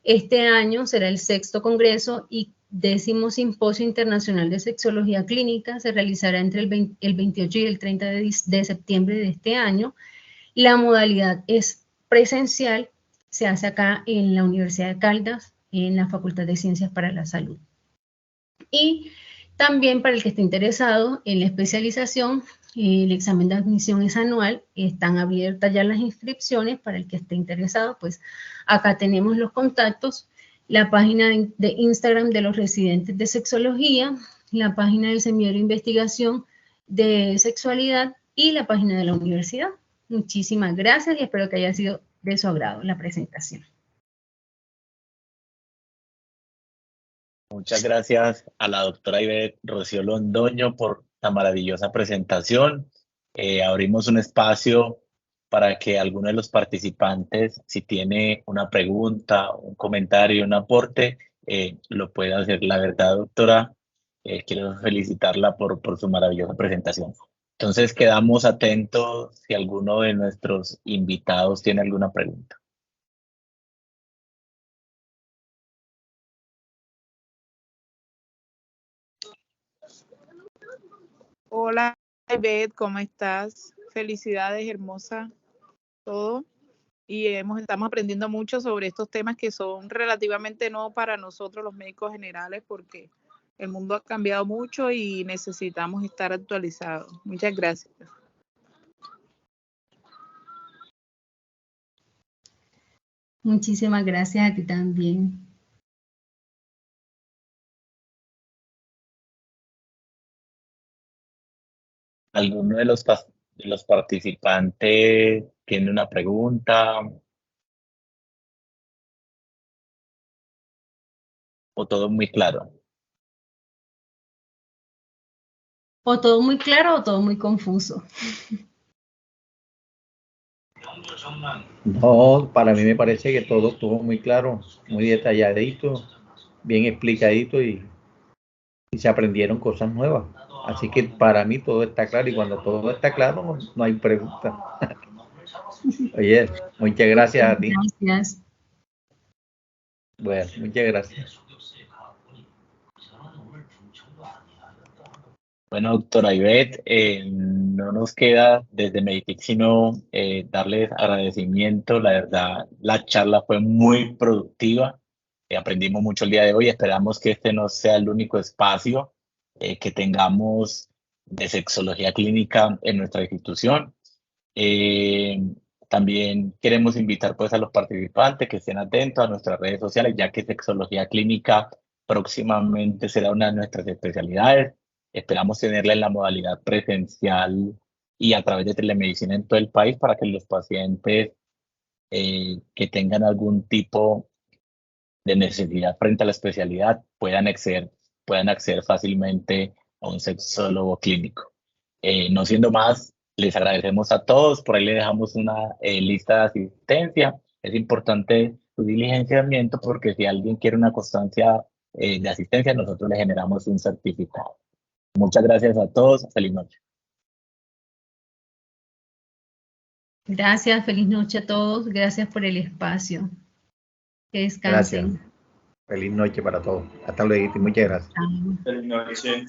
Este año será el 6º Congreso y 10º Simposio Internacional de Sexología Clínica. Se realizará entre el 28 y el 30 de septiembre de este año. La modalidad es presencial, se hace acá en la Universidad de Caldas, en la Facultad de Ciencias para la Salud. Y también para el que esté interesado en la especialización, el examen de admisión es anual, están abiertas ya las inscripciones. Para el que esté interesado, pues acá tenemos los contactos, la página de Instagram de los residentes de sexología, la página del Semillero de Investigación de Sexualidad y la página de la universidad. Muchísimas gracias y espero que haya sido de su agrado la presentación. Muchas gracias a la doctora Ivette Rocío Londoño por la maravillosa presentación. Abrimos un espacio para que alguno de los participantes, si tiene una pregunta, un comentario, un aporte, lo pueda hacer. La verdad, doctora, quiero felicitarla por su maravillosa presentación. Entonces, quedamos atentos si alguno de nuestros invitados tiene alguna pregunta. Hola, Ivette, ¿cómo estás? Felicidades, hermosa, todo. Y estamos aprendiendo mucho sobre estos temas que son relativamente nuevos para nosotros los médicos generales, porque el mundo ha cambiado mucho y necesitamos estar actualizados. Muchas gracias. Muchísimas gracias a ti también. ¿Alguno de los participantes tiene una pregunta? ¿O todo muy claro? O todo muy claro o todo muy confuso. No, para mí me parece que todo estuvo muy claro, muy detalladito, bien explicadito y se aprendieron cosas nuevas. Así que para mí todo está claro y cuando todo está claro no hay pregunta. Oye, muchas gracias a ti. Gracias. Bueno, muchas gracias. Bueno, doctora Ivette, no nos queda desde Medifix sino darles agradecimiento. La verdad, la charla fue muy productiva. Aprendimos mucho el día de hoy. Esperamos que este no sea el único espacio que tengamos de sexología clínica en nuestra institución. También queremos invitar pues a los participantes que estén atentos a nuestras redes sociales, ya que sexología clínica próximamente será una de nuestras especialidades. Esperamos tenerla en la modalidad presencial y a través de telemedicina en todo el país para que los pacientes que tengan algún tipo de necesidad frente a la especialidad puedan acceder fácilmente a un sexólogo clínico. No siendo más, les agradecemos a todos. Por ahí le dejamos una lista de asistencia. Es importante su diligenciamiento porque si alguien quiere una constancia de asistencia, nosotros le generamos un certificado. Muchas gracias a todos. Feliz noche. Gracias, feliz noche a todos. Gracias por el espacio. Que descansen. Gracias. Feliz noche para todos. Hasta luego y muchas gracias. Chao. Feliz noche.